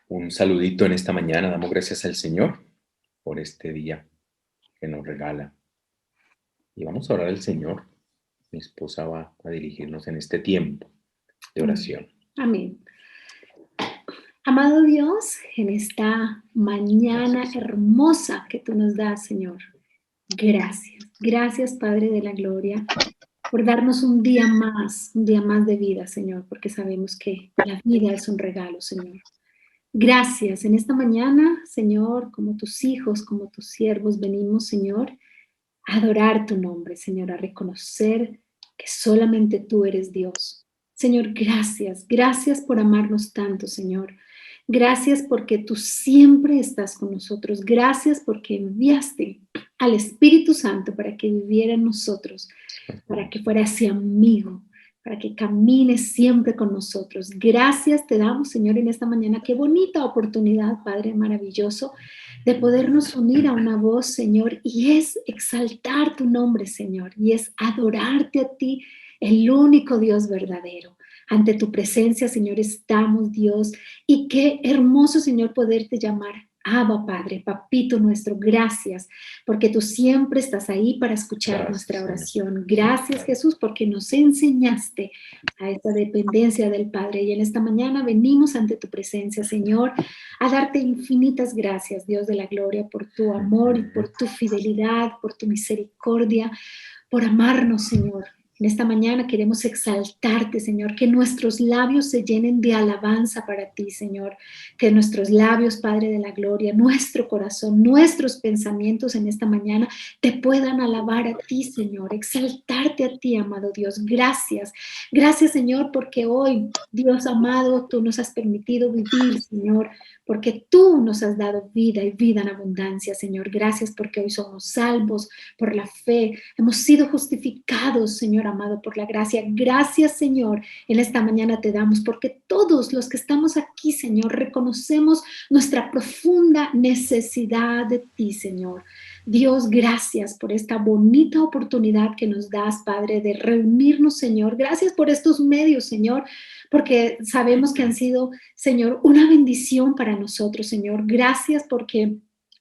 Un saludito en esta mañana. Damos gracias al Señor por este día que nos regala. Y vamos a orar al Señor. Mi esposa va a dirigirnos en este tiempo de Amén. oración. Amén. Amado Dios, en esta mañana Gracias, Señor. hermosa que tú nos das, Señor, gracias. Gracias, Padre de la Gloria, por darnos un día más de vida, Señor, porque sabemos que la vida es un regalo, Señor. Gracias. En esta mañana, Señor, como tus hijos, como tus siervos, venimos, Señor, a adorar tu nombre, Señor, a reconocer que solamente tú eres Dios. Señor, gracias. Gracias por amarnos tanto, Señor. Gracias porque tú siempre estás con nosotros. Gracias porque enviaste al Espíritu Santo para que viviera en nosotros, para que fuera ese amigo, para que camine siempre con nosotros. Gracias te damos, Señor, en esta mañana. Qué bonita oportunidad, Padre maravilloso, de podernos unir a una voz, Señor, y es exaltar tu nombre, Señor, y es adorarte a ti, el único Dios verdadero. Ante tu presencia, Señor, estamos, Dios, y qué hermoso, Señor, poderte llamar Abba, Padre, Papito nuestro. Gracias porque tú siempre estás ahí para escuchar Gracias, nuestra Señor. oración. Gracias, Jesús, porque nos enseñaste a esta dependencia del Padre. Y en esta mañana venimos ante tu presencia, Señor, a darte infinitas gracias, Dios de la gloria, por tu amor y por tu fidelidad, por tu misericordia, por amarnos, Señor. En esta mañana queremos exaltarte, Señor, que nuestros labios se llenen de alabanza para ti, Señor, que nuestros labios, Padre de la gloria, nuestro corazón, nuestros pensamientos en esta mañana te puedan alabar a ti, Señor, exaltarte a ti, amado Dios. Gracias, gracias, Señor, porque hoy, Dios amado, tú nos has permitido vivir, Señor, porque tú nos has dado vida y vida en abundancia, Señor. Gracias porque hoy somos salvos por la fe. Hemos sido justificados, Señor amado, por la gracia. Gracias, Señor. En esta mañana te damos porque todos los que estamos aquí, Señor, reconocemos nuestra profunda necesidad de ti, Señor. Dios, gracias por esta bonita oportunidad que nos das, Padre, de reunirnos, Señor. Gracias por estos medios, Señor, porque sabemos que han sido, Señor, una bendición para nosotros, Señor. Gracias porque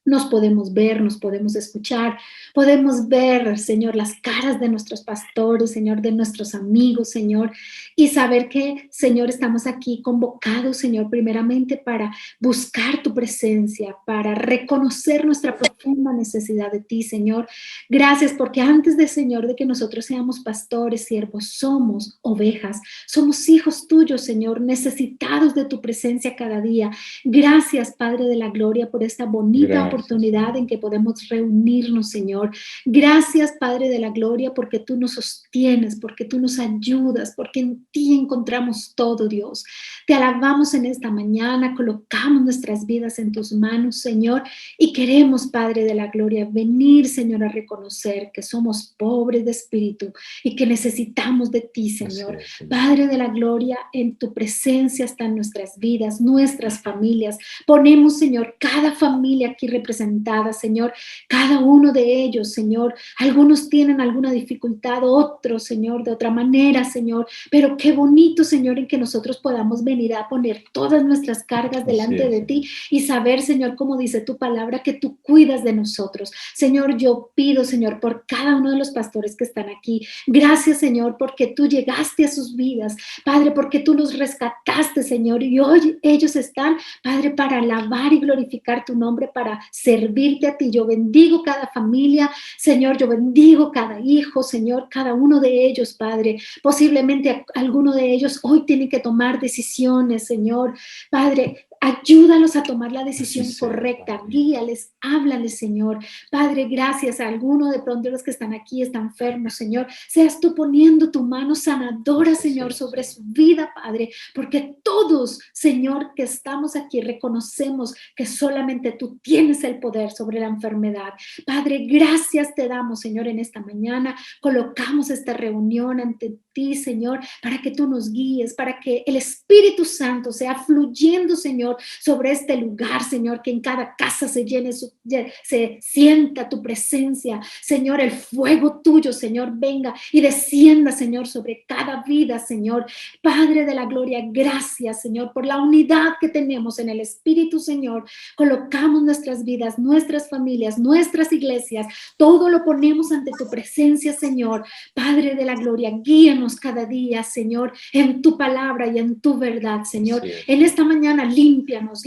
nos podemos ver, nos podemos escuchar, podemos ver, Señor, las caras de nuestros pastores, Señor, de nuestros amigos, Señor, y saber que, Señor, estamos aquí convocados, Señor, primeramente para buscar tu presencia, para reconocer nuestra profunda necesidad de ti, Señor. Gracias porque antes de, Señor, de que nosotros seamos pastores, siervos, somos ovejas, somos hijos tuyos, Señor, necesitados de tu presencia cada día. Gracias, Padre de la Gloria, por esta bonita Gracias, oportunidad en Señor. que podemos reunirnos, Señor. Gracias, Padre de la Gloria, porque tú nos sostienes, porque tú nos ayudas, porque en ti encontramos todo, Dios. Te alabamos en esta mañana, colocamos nuestras vidas en tus manos, Señor, y queremos, Padre de la Gloria, venir, Señor, a reconocer que somos pobres de espíritu y que necesitamos de ti, Así Señor. es, Señor. Padre de la Gloria, en tu presencia están nuestras vidas, nuestras familias. Ponemos, Señor, cada familia aquí representada, Señor, cada uno de ellos, Señor. Algunos tienen alguna dificultad, otros, Señor, de otra manera, Señor. Pero qué bonito, Señor, en que nosotros podamos venir a poner todas nuestras cargas Así delante es, de Señor. ti y saber, Señor, como dice tu palabra, que tú cuidas de nosotros. Señor, yo pido, Señor, por cada uno de los pastores que están aquí. Gracias, Señor, porque tú llegaste a sus vidas, Padre, porque tú los rescataste, Señor, y hoy ellos están, Padre, para alabar y glorificar tu nombre, para servirte a ti. Yo bendigo cada familia, Señor, yo bendigo cada hijo, Señor, cada uno de ellos, Padre. Posiblemente alguno de ellos hoy tiene que tomar decisiones, Señor. Padre, ayúdalos a tomar la Así decisión sea, correcta, Padre. guíales, háblales, Señor. Padre, gracias a alguno de pronto de los que están aquí está enfermo, Señor. Seas tú poniendo tu mano sanadora, Así Señor, sea, sobre Señor. su vida, Padre, porque todos, Señor, que estamos aquí reconocemos que solamente tú tienes el poder sobre la enfermedad. Padre, gracias te damos, Señor, en esta mañana. Colocamos esta reunión ante ti, Señor, para que tú nos guíes, para que el Espíritu Santo sea fluyendo, Señor, Señor, sobre este lugar, Señor, que en cada casa se llene, se sienta tu presencia, Señor, el fuego tuyo, Señor, venga y descienda, Señor, sobre cada vida, Señor. Padre de la gloria, gracias, Señor, por la unidad que tenemos en el Espíritu, Señor. Colocamos nuestras vidas, nuestras familias, nuestras iglesias, todo lo ponemos ante tu presencia, Señor. Padre de la gloria, guíanos cada día, Señor, en tu palabra y en tu verdad, Señor. Así es. En esta mañana, límpianos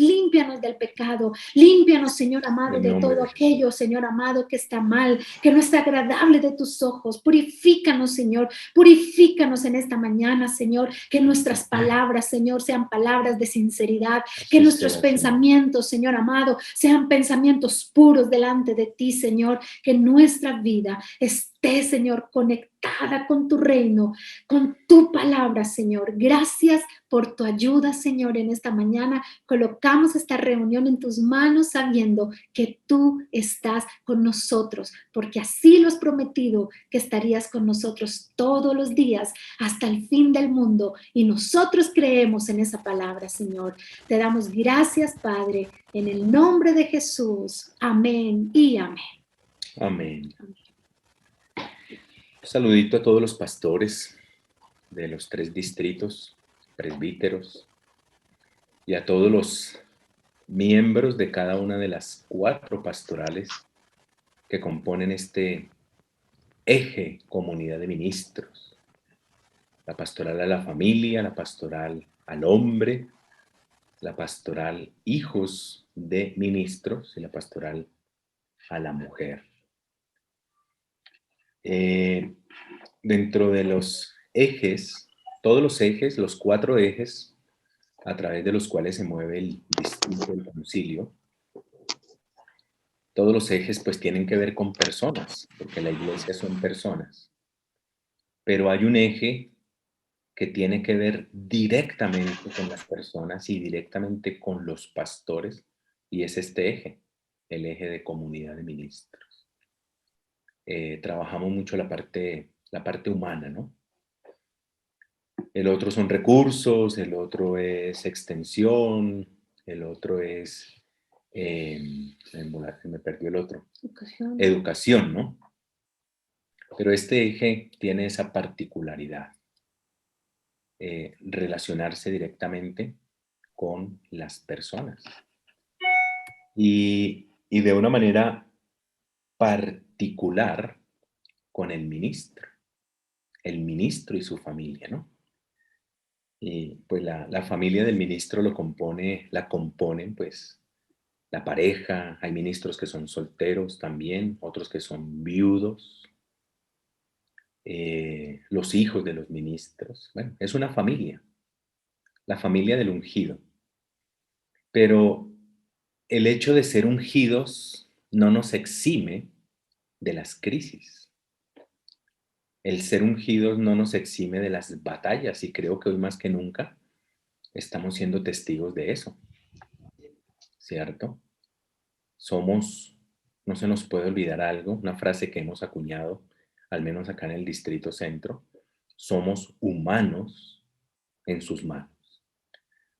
del pecado, límpianos, Señor amado, En de nombre todo de Jesús. aquello, Señor amado, que está mal, que no está agradable de tus ojos. Purifícanos, Señor, purifícanos en esta mañana, Señor, que nuestras palabras, Señor, sean palabras de sinceridad, que Así nuestros sea, Señor. pensamientos, Señor amado, sean pensamientos puros delante de ti, Señor, que nuestra vida esté, Señor, conectada con tu reino, con tu palabra, Señor. Gracias por tu ayuda, Señor, en esta mañana. Colocamos esta reunión en tus manos sabiendo que tú estás con nosotros, porque así lo has prometido, que estarías con nosotros todos los días hasta el fin del mundo. Y nosotros creemos en esa palabra, Señor. Te damos gracias, Padre, en el nombre de Jesús. Amén y amén. Amén. Un saludito a todos los pastores de los 3 distritos, presbíteros, y a todos los miembros de cada una de las 4 pastorales que componen este eje comunidad de ministros. La pastoral a la familia, la pastoral al hombre, la pastoral hijos de ministros y la pastoral a la mujer. Dentro de los ejes, todos los ejes, los 4 ejes a través de los cuales se mueve el distrito del concilio, todos los ejes pues tienen que ver con personas, porque la iglesia son personas, pero hay un eje que tiene que ver directamente con las personas y directamente con los pastores, y es este eje, el eje de comunidad de ministros. Trabajamos mucho la parte humana, ¿no? El otro son recursos, el otro es extensión, el otro es, se me perdió el otro, educación, ¿no? Pero este eje tiene esa particularidad, relacionarse directamente con las personas y de una manera particular con el ministro y su familia, ¿no? Y pues la familia del ministro la componen pues la pareja, hay ministros que son solteros también, otros que son viudos, los hijos de los ministros. Bueno, es una familia, la familia del ungido. Pero el hecho de ser ungidos no nos exime de las crisis. El ser ungidos no nos exime de las batallas y creo que hoy más que nunca estamos siendo testigos de eso, ¿cierto? No se nos puede olvidar algo, una frase que hemos acuñado, al menos acá en el Distrito Centro, somos humanos en sus manos.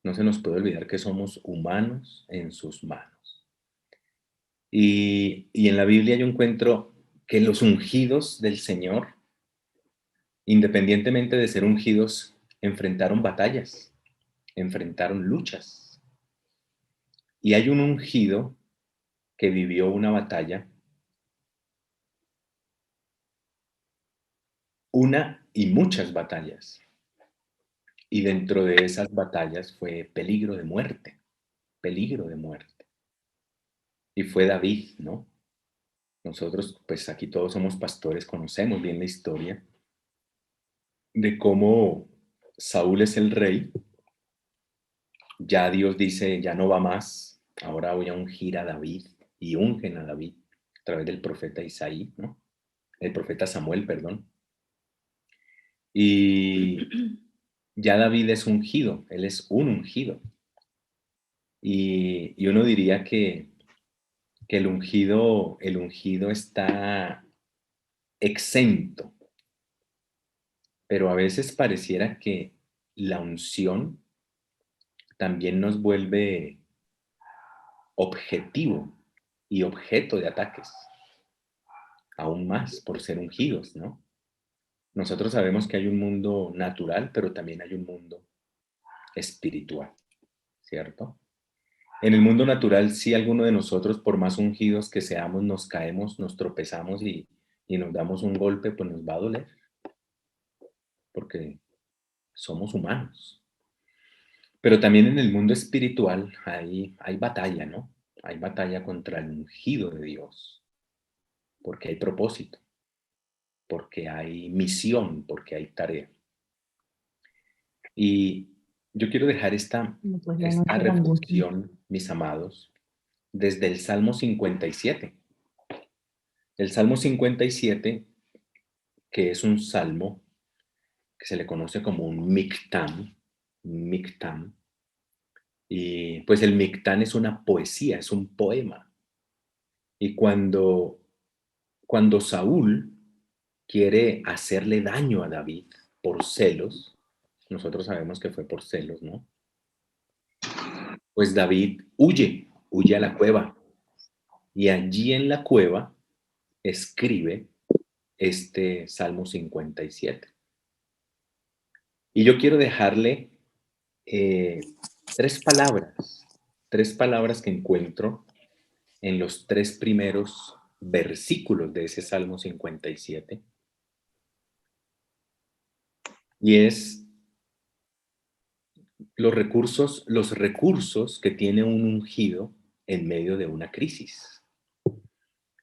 No se nos puede olvidar que somos humanos en sus manos. Y en la Biblia yo encuentro que los ungidos del Señor, independientemente de ser ungidos, enfrentaron batallas, enfrentaron luchas. Y hay un ungido que vivió una batalla, una y muchas batallas. Y dentro de esas batallas fue peligro de muerte, peligro de muerte. Y fue David, ¿no? Nosotros, pues aquí todos somos pastores, conocemos bien la historia de cómo Saúl es el rey. Ya Dios dice, ya no va más, ahora voy a ungir a David, y ungen a David a través del profeta Isaí, ¿no? El profeta Samuel, perdón. Y ya David es ungido, él es un ungido. Y uno diría que el ungido está exento, pero a veces pareciera que la unción también nos vuelve objetivo y objeto de ataques, aún más por ser ungidos, ¿no? Nosotros sabemos que hay un mundo natural, pero también hay un mundo espiritual, ¿cierto? En el mundo natural, si alguno de nosotros, por más ungidos que seamos, nos caemos, nos tropezamos y nos damos un golpe, pues nos va a doler, porque somos humanos. Pero también en el mundo espiritual hay batalla, ¿no? Hay batalla contra el ungido de Dios, porque hay propósito, porque hay misión, porque hay tarea. Y yo quiero dejar esta Pues la noche de angustia. reflexión, mis amados, desde el Salmo 57. El Salmo 57, que es un salmo que se le conoce como un Mictán, y pues el Mictán es una poesía, es un poema. Y cuando Saúl quiere hacerle daño a David por celos, nosotros sabemos que fue por celos, ¿no? Pues David huye a la cueva, y allí en la cueva escribe este Salmo 57. Y yo quiero dejarle eh, tres palabras que encuentro en los tres primeros versículos de ese Salmo 57. Y es los recursos que tiene un ungido en medio de una crisis.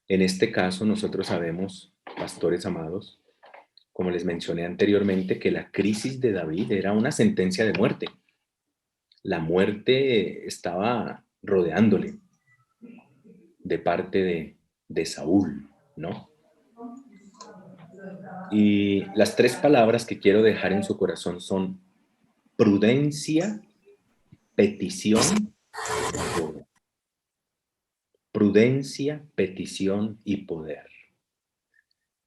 En este caso, nosotros sabemos, pastores amados, como les mencioné anteriormente, que la crisis de David era una sentencia de muerte. La muerte estaba rodeándole de parte de Saúl, ¿no? Y las tres palabras que quiero dejar en su corazón son prudencia, petición y poder. Prudencia, petición y poder.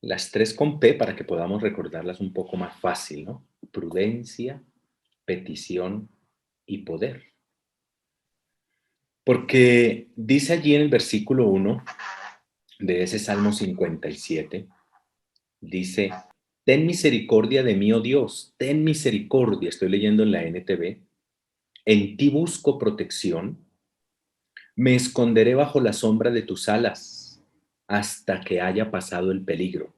Las tres con P para que podamos recordarlas un poco más fácil, ¿no? Prudencia, petición y poder. Porque dice allí en el versículo 1 de ese Salmo 57, dice, ten misericordia de mí, oh Dios, ten misericordia, estoy leyendo en la NTV, en ti busco protección, me esconderé bajo la sombra de tus alas hasta que haya pasado el peligro.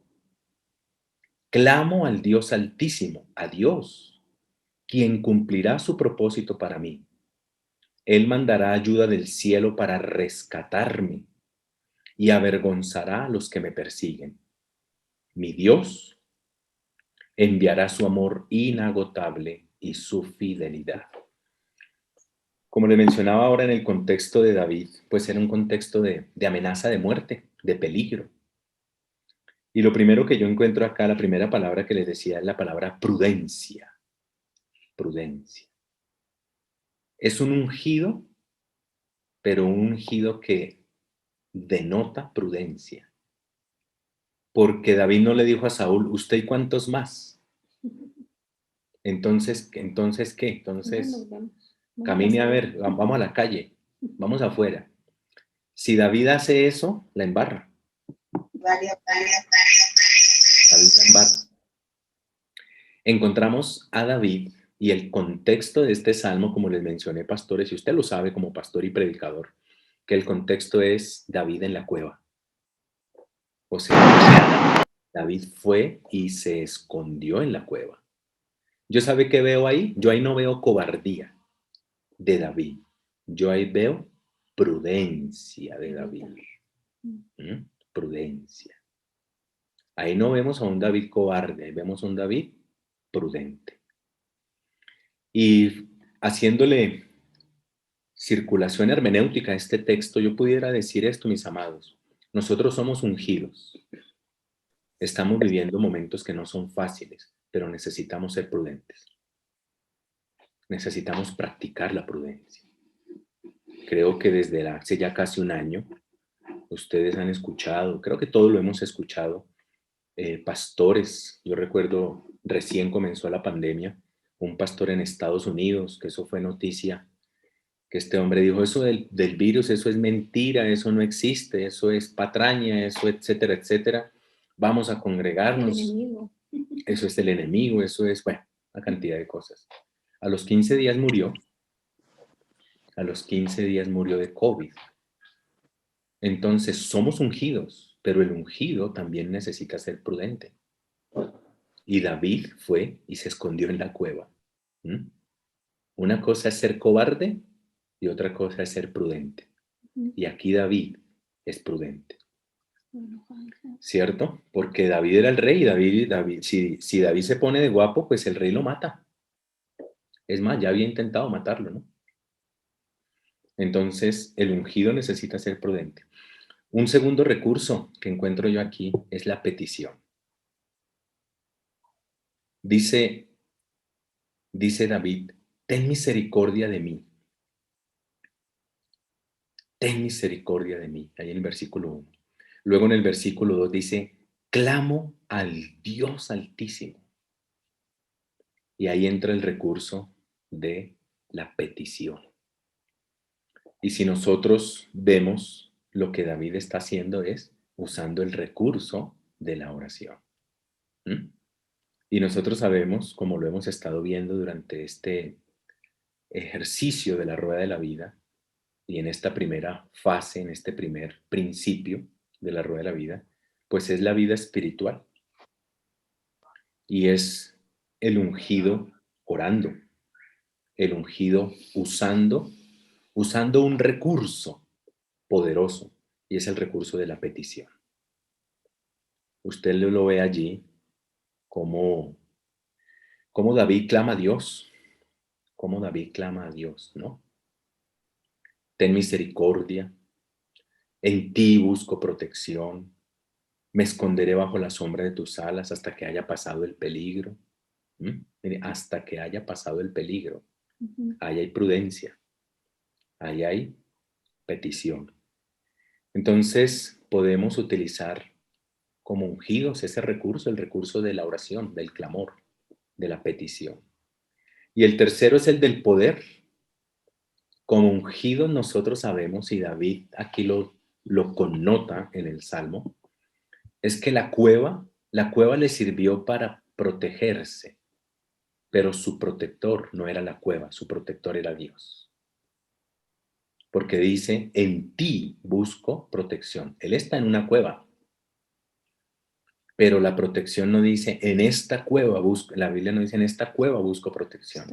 Clamo al Dios Altísimo, a Dios, quien cumplirá su propósito para mí. Él mandará ayuda del cielo para rescatarme y avergonzará a los que me persiguen. Mi Dios enviará su amor inagotable y su fidelidad. Como le mencionaba ahora en el contexto de David, pues era un contexto de amenaza de muerte, de peligro. Y lo primero que yo encuentro acá, la primera palabra que les decía es la palabra prudencia. Prudencia. Es un ungido, pero un ungido que denota prudencia. Porque David no le dijo a Saúl, ¿usted y cuántos más? Entonces, ¿qué? Entonces, camine a ver, vamos a la calle, vamos afuera. Si David hace eso, la embarra. David la embarra. Encontramos a David y el contexto de este salmo, como les mencioné, pastores, y usted lo sabe como pastor y predicador, que el contexto es David en la cueva. O sea, David fue y se escondió en la cueva. ¿Yo sabe qué veo ahí? Yo ahí no veo cobardía de David. Yo ahí veo prudencia de David. Prudencia. Ahí no vemos a un David cobarde, ahí vemos a un David prudente. Y haciéndole circulación hermenéutica a este texto, yo pudiera decir esto, mis amados. Nosotros somos ungidos. Estamos viviendo momentos que no son fáciles, pero necesitamos ser prudentes. Necesitamos practicar la prudencia. Creo que desde hace ya casi un año, ustedes han escuchado, creo que todos lo hemos escuchado, pastores. Yo recuerdo, recién comenzó la pandemia, un pastor en Estados Unidos, que eso fue noticia que este hombre dijo, eso del virus, eso es mentira, eso no existe, eso es patraña, eso etcétera, etcétera. Vamos a El congregarnos. enemigo. Eso es el enemigo, eso es, bueno, una cantidad de cosas. A los 15 días murió. A los 15 días murió de COVID. Entonces, somos ungidos, pero el ungido también necesita ser prudente. Y David fue y se escondió en la cueva. ¿Mm? Una cosa es ser cobarde y otra cosa es ser prudente. Y aquí David es prudente. ¿Cierto? Porque David era el rey y David, si David se pone de guapo, pues el rey lo mata. Es más, ya había intentado matarlo, ¿no? Entonces, el ungido necesita ser prudente. Un segundo recurso que encuentro yo aquí es la petición. Dice David, ten misericordia de mí. Ten misericordia de mí. Ahí en el versículo 1. Luego en el versículo 2 dice, clamo al Dios Altísimo. Y ahí entra el recurso de la petición. Y si nosotros vemos, lo que David está haciendo es usando el recurso de la oración. ¿Mm? Y nosotros sabemos, como lo hemos estado viendo durante este ejercicio de la rueda de la vida, y en esta primera fase, en este primer principio de la rueda de la vida, pues es la vida espiritual. Y es el ungido orando, el ungido usando un recurso poderoso, y es el recurso de la petición. Usted lo ve allí como David clama a Dios, como David clama a Dios, ¿no? Ten misericordia, en ti busco protección, me esconderé bajo la sombra de tus alas hasta que haya pasado el peligro. Mire, hasta que haya pasado el peligro. Ahí hay prudencia, ahí hay petición. Entonces podemos utilizar como ungidos ese recurso, el recurso de la oración, del clamor, de la petición. Y el tercero es el del poder. Como ungidos nosotros sabemos, y David aquí lo connota en el Salmo, es que la cueva le sirvió para protegerse, pero su protector no era la cueva, su protector era Dios. Porque dice, en ti busco protección. Él está en una cueva, pero la protección no dice, en esta cueva busco, la Biblia no dice, en esta cueva busco protección.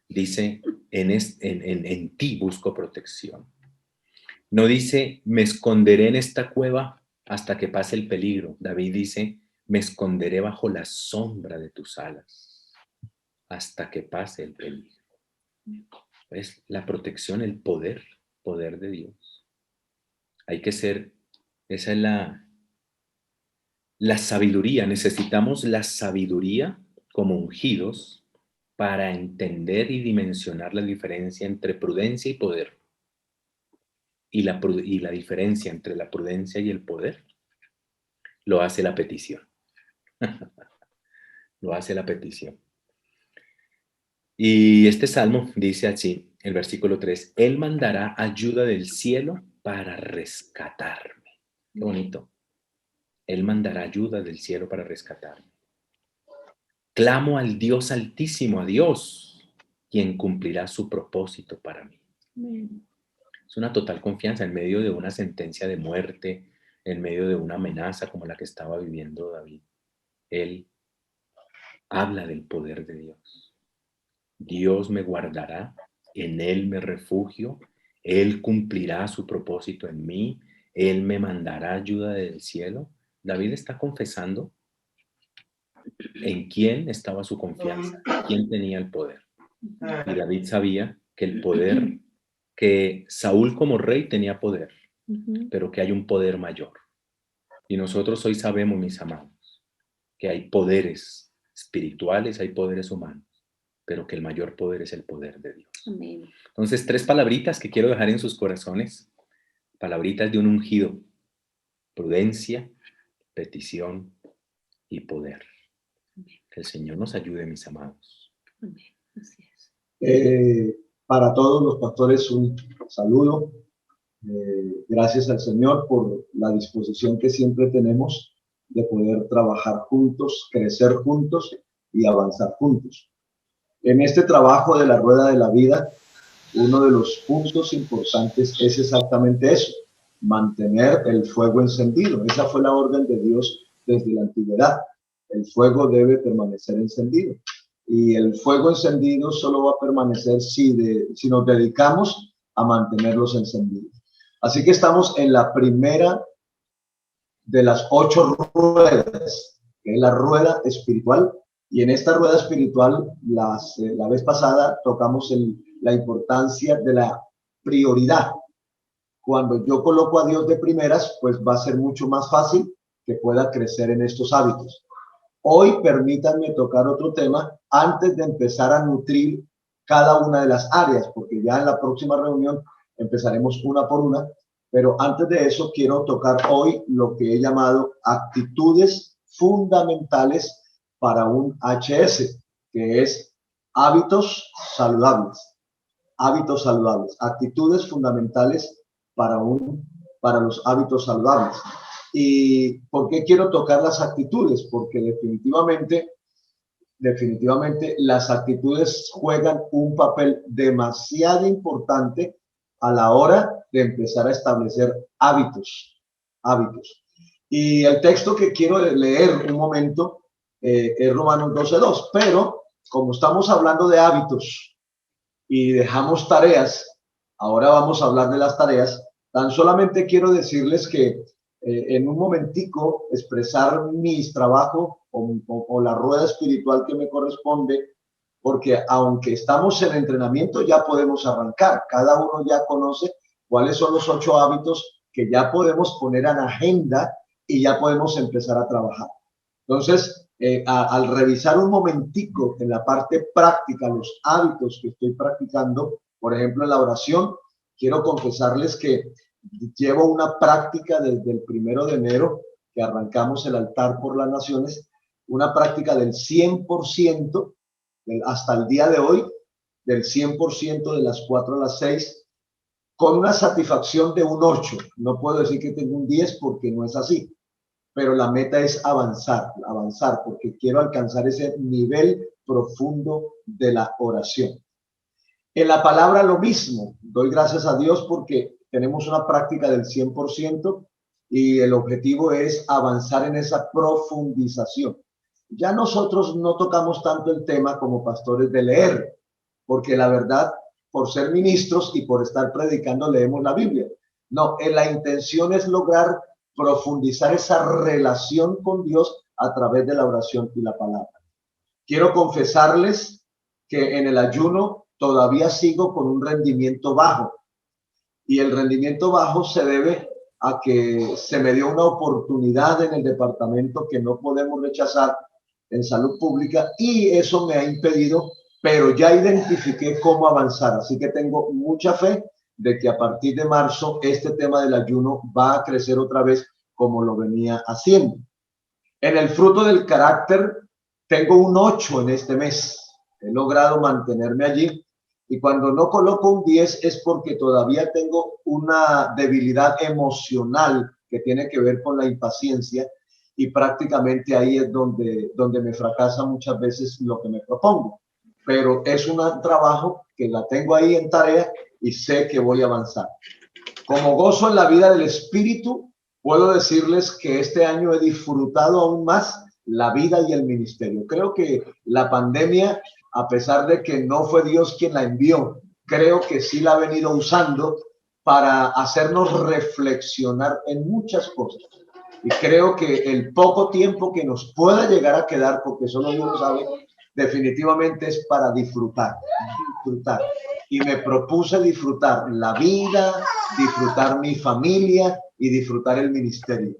Dice, en ti busco protección. No dice, me esconderé en esta cueva hasta que pase el peligro. David dice, me esconderé bajo la sombra de tus alas hasta que pase el peligro. Es la protección, el poder de Dios. Hay que ser, esa es la sabiduría. Necesitamos la sabiduría como ungidos para entender y dimensionar la diferencia entre prudencia y poder. Y la diferencia entre la prudencia y el poder lo hace la petición. Lo hace la petición. Y este salmo dice así, el versículo 3, Él mandará ayuda del cielo para rescatarme. Qué bonito. Él mandará ayuda del cielo para rescatarme. Clamo al Dios Altísimo, a Dios, quien cumplirá su propósito para mí. Es una total confianza en medio de una sentencia de muerte, en medio de una amenaza como la que estaba viviendo David. Él habla del poder de Dios. Dios me guardará, en Él me refugio, Él cumplirá su propósito en mí, Él me mandará ayuda del cielo. David está confesando en quién estaba su confianza, quién tenía el poder. Y David sabía que el poder, que Saúl como rey tenía poder, pero que hay un poder mayor. Y nosotros hoy sabemos, mis amados, que hay poderes espirituales, hay poderes humanos, pero que el mayor poder es el poder de Dios. Amén. Entonces, 3 palabritas que quiero dejar en sus corazones, palabritas de un ungido: prudencia, petición y poder. Que el Señor nos ayude, mis amados. Amén. Así es. Para todos los pastores un saludo. Gracias al Señor por la disposición que siempre tenemos de poder trabajar juntos, crecer juntos y avanzar juntos. En este trabajo de la rueda de la vida, uno de los puntos importantes es exactamente eso, mantener el fuego encendido. Esa fue la orden de Dios desde la antigüedad. El fuego debe permanecer encendido. Y el fuego encendido solo va a permanecer si nos dedicamos a mantenerlos encendidos. Así que estamos en la primera de las 8 ruedas, que es la rueda espiritual. Y en esta rueda espiritual, la vez pasada tocamos la importancia de la prioridad. Cuando yo coloco a Dios de primeras, pues va a ser mucho más fácil que pueda crecer en estos hábitos. Hoy permítanme tocar otro tema antes de empezar a nutrir cada una de las áreas, porque ya en la próxima reunión empezaremos una por una, pero antes de eso quiero tocar hoy lo que he llamado actitudes fundamentales para un HS, que es hábitos saludables. Hábitos saludables, actitudes fundamentales para los hábitos saludables. ¿Y por qué quiero tocar las actitudes? Porque definitivamente las actitudes juegan un papel demasiado importante a la hora de empezar a establecer hábitos. Y el texto que quiero leer un momento es Romanos 12:2, pero como estamos hablando de hábitos y dejamos tareas, ahora vamos a hablar de las tareas. Tan solamente quiero decirles que en un momentico expresar mis trabajos o la rueda espiritual que me corresponde, porque aunque estamos en entrenamiento ya podemos arrancar, cada uno ya conoce cuáles son los 8 hábitos que ya podemos poner en agenda y ya podemos empezar a trabajar. Entonces, al revisar un momentico en la parte práctica, los hábitos que estoy practicando, por ejemplo, en la oración, quiero confesarles que llevo una práctica desde el 1 de enero, que arrancamos el altar por las naciones, una práctica del 100%, hasta el día de hoy, del 100% de las 4 a las 6, con una satisfacción de un 8. No puedo decir que tengo un 10 porque no es así, pero la meta es avanzar, porque quiero alcanzar ese nivel profundo de la oración. En la palabra lo mismo, doy gracias a Dios porque tenemos una práctica del 100% y el objetivo es avanzar en esa profundización. Ya nosotros no tocamos tanto el tema como pastores de leer, porque la verdad, por ser ministros y por estar predicando, leemos la Biblia. No, la intención es lograr profundizar esa relación con Dios a través de la oración y la palabra. Quiero confesarles que en el ayuno todavía sigo con un rendimiento bajo. Y el rendimiento bajo se debe a que se me dio una oportunidad en el departamento que no podemos rechazar en salud pública y eso me ha impedido, pero ya identifiqué cómo avanzar. Así que tengo mucha fe de que a partir de marzo este tema del ayuno va a crecer otra vez como lo venía haciendo. En el fruto del carácter tengo un 8 en este mes. He logrado mantenerme allí. Y cuando no coloco un 10 es porque todavía tengo una debilidad emocional que tiene que ver con la impaciencia y prácticamente ahí es donde me fracasa muchas veces lo que me propongo. Pero es un trabajo que la tengo ahí en tarea y sé que voy a avanzar. Como gozo en la vida del espíritu, puedo decirles que este año he disfrutado aún más la vida y el ministerio. Creo que la pandemia, a pesar de que no fue Dios quien la envió, creo que sí la ha venido usando para hacernos reflexionar en muchas cosas. Y creo que el poco tiempo que nos pueda llegar a quedar, porque solo Dios lo sabe, definitivamente es para disfrutar. Y me propuse disfrutar la vida, disfrutar mi familia y disfrutar el ministerio.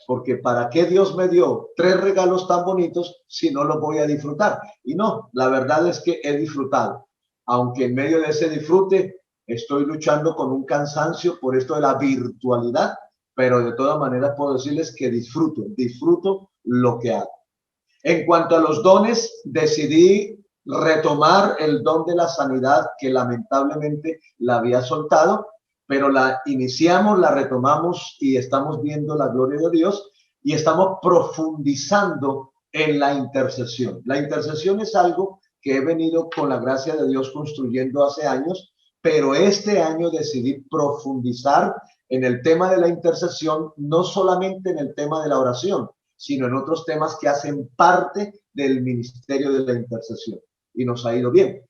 Porque ¿para qué Dios me dio 3 regalos tan bonitos si no los voy a disfrutar? Y no, la verdad es que he disfrutado. Aunque en medio de ese disfrute estoy luchando con un cansancio por esto de la virtualidad, pero de todas maneras puedo decirles que disfruto lo que hago. En cuanto a los dones, decidí retomar el don de la sanidad que lamentablemente la había soltado, pero la iniciamos, la retomamos y estamos viendo la gloria de Dios y estamos profundizando en la intercesión. La intercesión es algo que he venido con la gracia de Dios construyendo hace años, pero este año decidí profundizar en el tema de la intercesión, no solamente en el tema de la oración, sino en otros temas que hacen parte del ministerio de la intercesión. Y nos ha ido bien.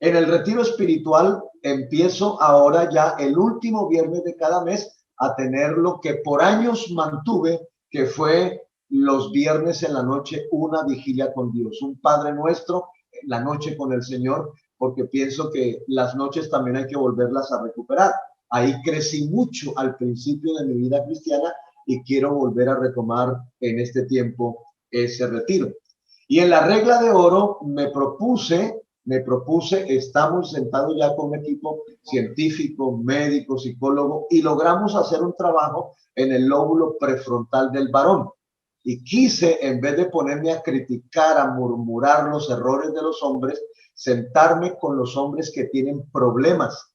En el retiro espiritual empiezo ahora ya el último viernes de cada mes a tener lo que por años mantuve, que fue los viernes en la noche, una vigilia con Dios, un Padre Nuestro en la noche con el Señor, porque pienso que las noches también hay que volverlas a recuperar. Ahí crecí mucho al principio de mi vida cristiana y quiero volver a retomar en este tiempo ese retiro. Y en la regla de oro me propuse, estamos sentados ya con un equipo científico, médico, psicólogo, y logramos hacer un trabajo en el lóbulo prefrontal del varón. Y quise, en vez de ponerme a criticar, a murmurar los errores de los hombres, sentarme con los hombres que tienen problemas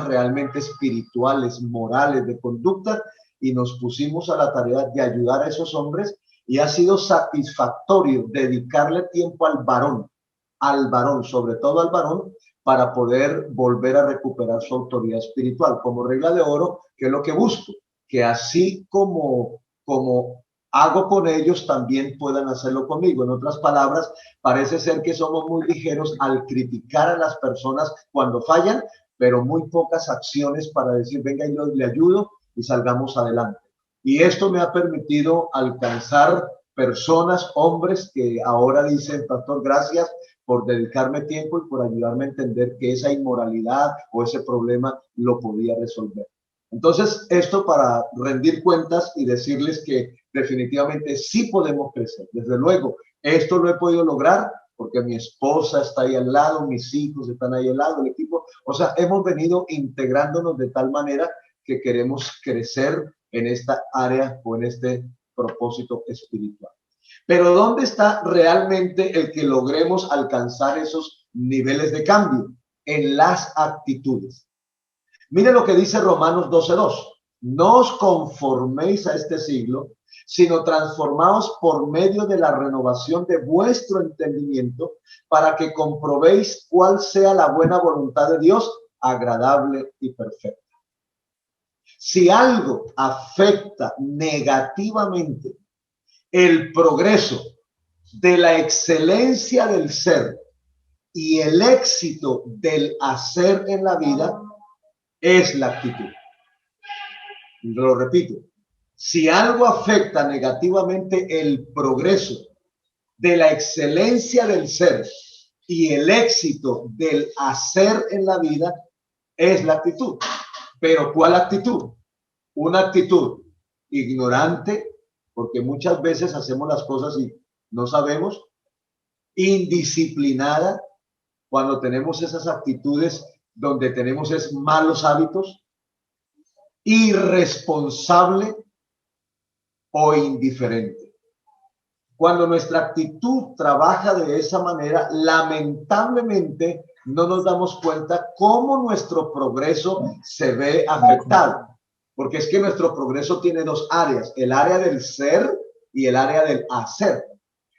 realmente espirituales, morales, de conducta, y nos pusimos a la tarea de ayudar a esos hombres, y ha sido satisfactorio dedicarle tiempo al varón, sobre todo al varón, para poder volver a recuperar su autoridad espiritual. Como regla de oro, que es lo que busco, que así como hago con ellos, también puedan hacerlo conmigo. En otras palabras, parece ser que somos muy ligeros al criticar a las personas cuando fallan, pero muy pocas acciones para decir, venga, yo le ayudo y salgamos adelante. Y esto me ha permitido alcanzar personas, hombres, que ahora dicen, pastor, gracias por dedicarme tiempo y por ayudarme a entender que esa inmoralidad o ese problema lo podía resolver. Entonces, esto para rendir cuentas y decirles que definitivamente sí podemos crecer. Desde luego, esto lo he podido lograr porque mi esposa está ahí al lado, mis hijos están ahí al lado, el equipo. O sea, hemos venido integrándonos de tal manera que queremos crecer en esta área o en este propósito espiritual. Pero ¿dónde está realmente el que logremos alcanzar esos niveles de cambio? En las actitudes. Mire lo que dice Romanos 12:2. No os conforméis a este siglo, sino transformaos por medio de la renovación de vuestro entendimiento, para que comprobéis cuál sea la buena voluntad de Dios, agradable y perfecta. Si algo afecta negativamente el progreso de la excelencia del ser y el éxito del hacer en la vida, es la actitud. Lo repito, si algo afecta negativamente el progreso de la excelencia del ser y el éxito del hacer en la vida, es la actitud. Pero ¿cuál actitud? Una actitud ignorante, porque muchas veces hacemos las cosas y no sabemos, indisciplinada, cuando tenemos esas actitudes donde tenemos malos hábitos, irresponsable o indiferente. Cuando nuestra actitud trabaja de esa manera, lamentablemente no nos damos cuenta cómo nuestro progreso se ve afectado. Porque es que nuestro progreso tiene dos áreas, el área del ser y el área del hacer.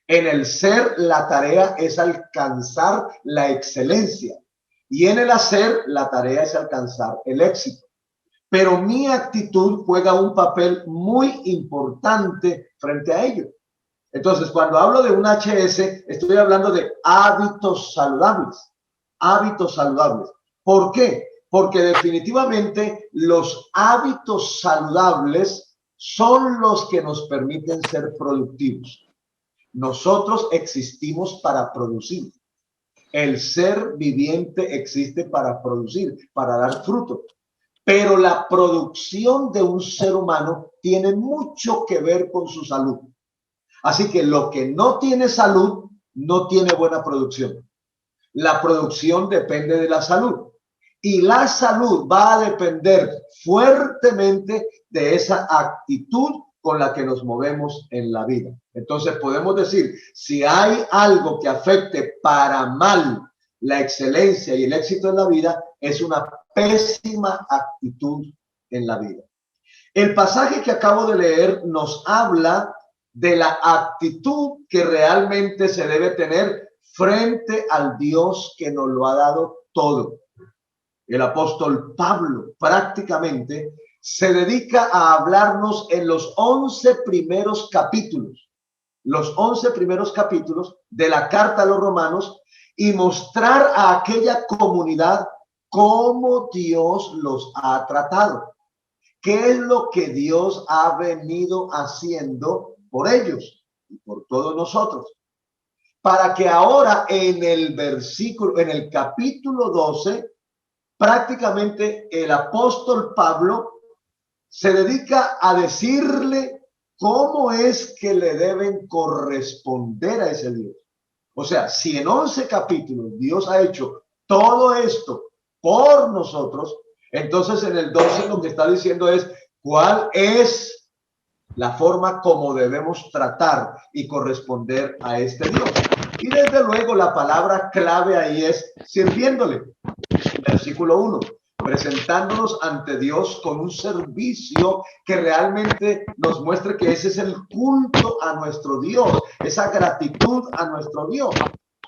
En el ser, la tarea es alcanzar la excelencia, y en el hacer, la tarea es alcanzar el éxito. Pero mi actitud juega un papel muy importante frente a ello. Entonces, cuando hablo de un HS, estoy hablando de hábitos saludables. Hábitos saludables. ¿Por qué? Porque definitivamente los hábitos saludables son los que nos permiten ser productivos. Nosotros existimos para producir. El ser viviente existe para producir, para dar fruto. Pero la producción de un ser humano tiene mucho que ver con su salud. Así que lo que no tiene salud, no tiene buena producción. La producción depende de la salud. Y la salud va a depender fuertemente de esa actitud con la que nos movemos en la vida. Entonces podemos decir, si hay algo que afecte para mal la excelencia y el éxito en la vida, es una pésima actitud en la vida. El pasaje que acabo de leer nos habla de la actitud que realmente se debe tener frente al Dios que nos lo ha dado todo. El apóstol Pablo prácticamente se dedica a hablarnos en los 11 primeros capítulos, de la carta a los romanos, y mostrar a aquella comunidad cómo Dios los ha tratado. ¿Qué es lo que Dios ha venido haciendo por ellos y por todos nosotros? Para que ahora en el capítulo 12, prácticamente el apóstol Pablo se dedica a decirle cómo es que le deben corresponder a ese Dios. O sea, si en 11 capítulos Dios ha hecho todo esto por nosotros, entonces en el 12 lo que está diciendo es cuál es la forma como debemos tratar y corresponder a este Dios. Y desde luego la palabra clave ahí es sirviéndole. Versículo 1. Presentándonos ante Dios con un servicio que realmente nos muestre que ese es el culto a nuestro Dios, esa gratitud a nuestro Dios.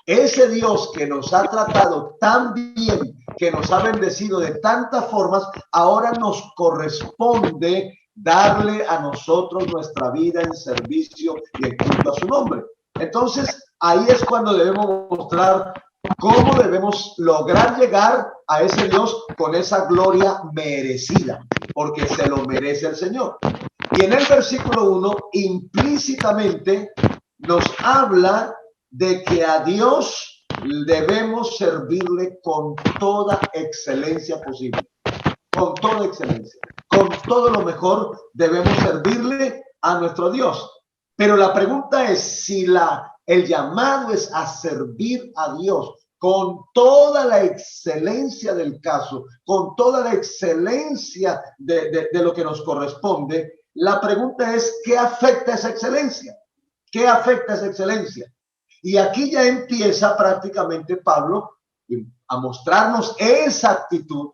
Ese Dios que nos ha tratado tan bien, que nos ha bendecido de tantas formas, ahora nos corresponde darle a nosotros nuestra vida en servicio y en culto a su nombre. Entonces, ahí es cuando debemos mostrar cómo debemos lograr llegar a ese Dios con esa gloria merecida, porque se lo merece el Señor. Y en el versículo 1, implícitamente nos habla de que a Dios debemos servirle con toda excelencia posible, con toda excelencia, con todo lo mejor debemos servirle a nuestro Dios. Pero la pregunta es si el llamado es a servir a Dios con toda la excelencia del caso, con toda la excelencia de lo que nos corresponde. La pregunta es, ¿qué afecta esa excelencia? ¿Qué afecta esa excelencia? Y aquí ya empieza prácticamente Pablo a mostrarnos esa actitud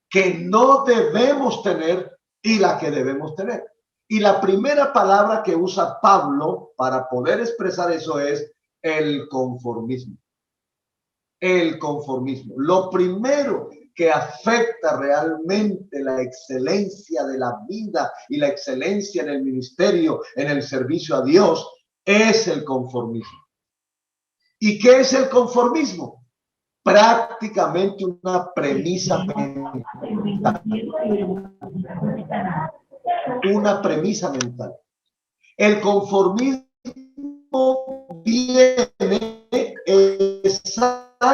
que no debemos tener y la que debemos tener. Y la primera palabra que usa Pablo para poder expresar eso es el conformismo. El conformismo. Lo primero que afecta realmente la excelencia de la vida y la excelencia en el ministerio, en el servicio a Dios, es el conformismo. ¿Y qué es el conformismo? Prácticamente una premisa mental. Una premisa mental. El conformismo viene exactamente.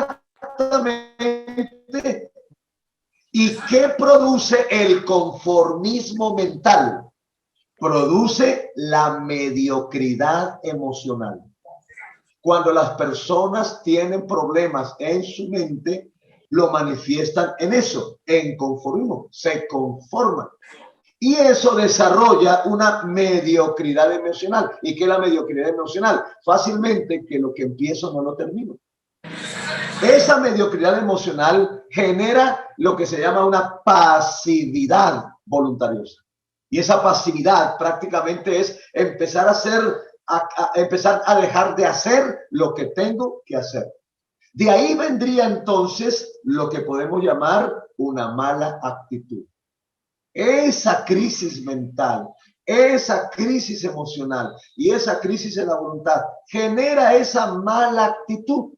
¿Y qué produce el conformismo mental? Produce la mediocridad emocional. Cuando las personas tienen problemas en su mente, lo manifiestan en eso, en conformismo, se conforman. Y eso desarrolla una mediocridad emocional. ¿Y qué es la mediocridad emocional? Fácilmente que lo que empiezo no lo termino. Esa mediocridad emocional genera lo que se llama una pasividad voluntariosa. Y esa pasividad prácticamente es empezar a dejar de hacer lo que tengo que hacer. De ahí vendría entonces lo que podemos llamar una mala actitud. Esa crisis mental, esa crisis emocional y esa crisis en la voluntad genera esa mala actitud,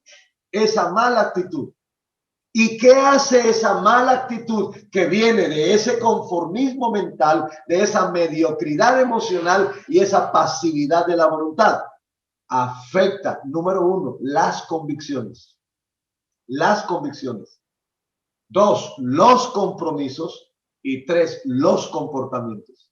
¿Y qué hace esa mala actitud que viene de ese conformismo mental, de esa mediocridad emocional y esa pasividad de la voluntad? Afecta, número 1, las convicciones. 2, los compromisos. Y 3, los comportamientos.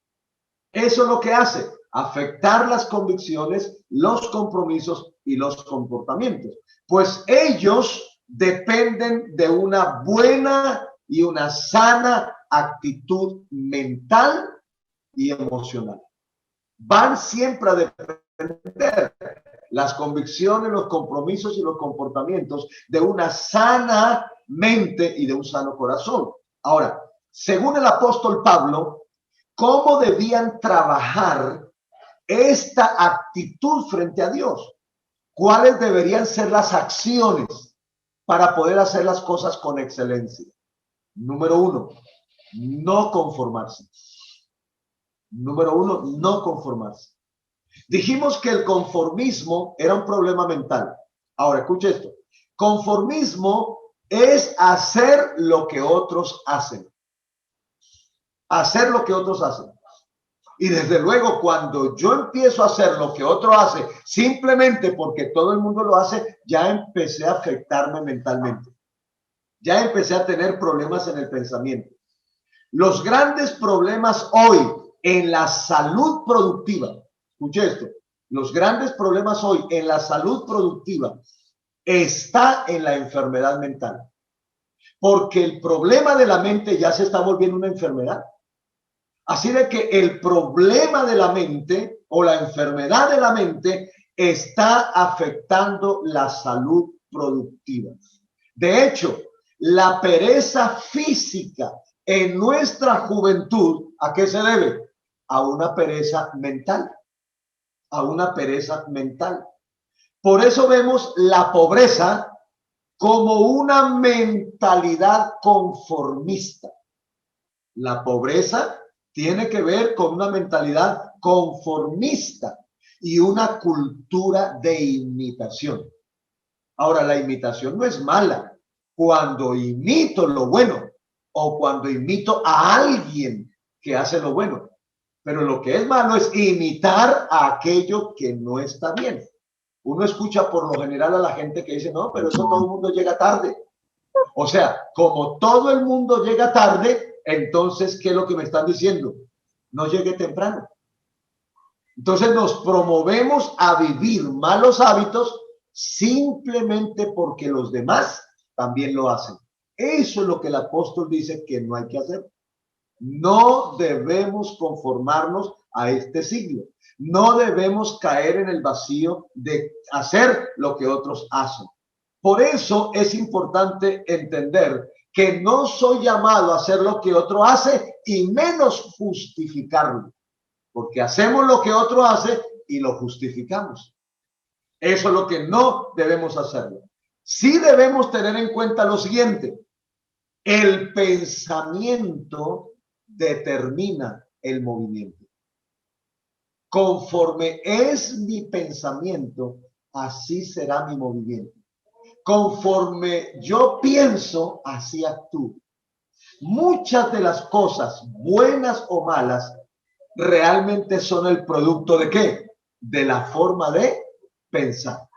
Eso es lo que hace, afectar las convicciones, los compromisos y los comportamientos. Pues ellos dependen de una buena y una sana actitud mental y emocional. van siempre a depender las convicciones, los compromisos y los comportamientos de una sana mente y de un sano corazón. Ahora, según el apóstol Pablo, ¿cómo debían trabajar esta actitud frente a Dios? ¿Cuáles deberían ser las acciones para poder hacer las cosas con excelencia? Número uno, no conformarse. Número uno, no conformarse. Dijimos que el conformismo era un problema mental. Ahora, escuche esto. Conformismo es hacer lo que otros hacen. Hacer lo que otros hacen. Y desde luego, cuando yo empiezo a hacer lo que otro hace, simplemente porque todo el mundo lo hace, ya empecé a afectarme mentalmente. Ya empecé a tener problemas en el pensamiento. Los grandes problemas hoy en la salud productiva, escuche esto, los grandes problemas hoy en la salud productiva está en la enfermedad mental. Porque el problema de la mente ya se está volviendo una enfermedad. Así de que el problema de la mente o la enfermedad de la mente está afectando la salud productiva. De hecho, la pereza física en nuestra juventud, ¿a qué se debe? A una pereza mental. A una pereza mental. Por eso vemos la pobreza como una mentalidad conformista. La pobreza tiene que ver con una mentalidad conformista y una cultura de imitación. Ahora, la imitación no es mala cuando imito lo bueno o cuando imito a alguien que hace lo bueno. Pero lo que es malo es imitar a aquello que no está bien. Uno escucha por lo general a la gente que dice, no, pero eso todo el mundo llega tarde. O sea, como todo el mundo llega tarde, entonces, ¿qué es lo que me están diciendo? No llegue temprano. Entonces nos promovemos a vivir malos hábitos simplemente porque los demás también lo hacen. Eso es lo que el apóstol dice que no hay que hacer. No debemos conformarnos a este siglo. No debemos caer en el vacío de hacer lo que otros hacen. Por eso es importante entender que no soy llamado a hacer lo que otro hace y menos justificarlo, porque hacemos lo que otro hace y lo justificamos. Eso es lo que no debemos hacerlo. Sí debemos tener en cuenta lo siguiente: el pensamiento determina el movimiento. Conforme es mi pensamiento, así será mi movimiento. Conforme yo pienso, así actúo. Muchas de las cosas, buenas o malas, realmente son el producto ¿de qué? De la forma de pensar.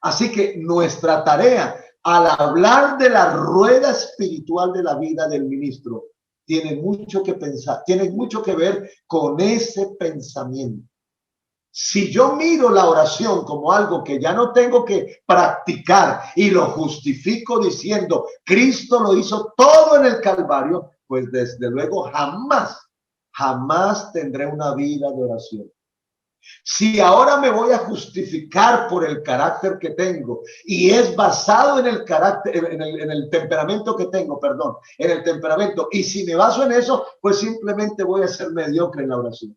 Así que nuestra tarea al hablar de la rueda espiritual de la vida del ministro tiene mucho que pensar, tiene mucho que ver con ese pensamiento. Si yo miro la oración como algo que ya no tengo que practicar y lo justifico diciendo Cristo lo hizo todo en el Calvario, pues desde luego jamás tendré una vida de oración. Si ahora me voy a justificar por el carácter que tengo y es basado en el carácter, en el temperamento que tengo, en el temperamento, y si me baso en eso, pues simplemente voy a ser mediocre en la oración.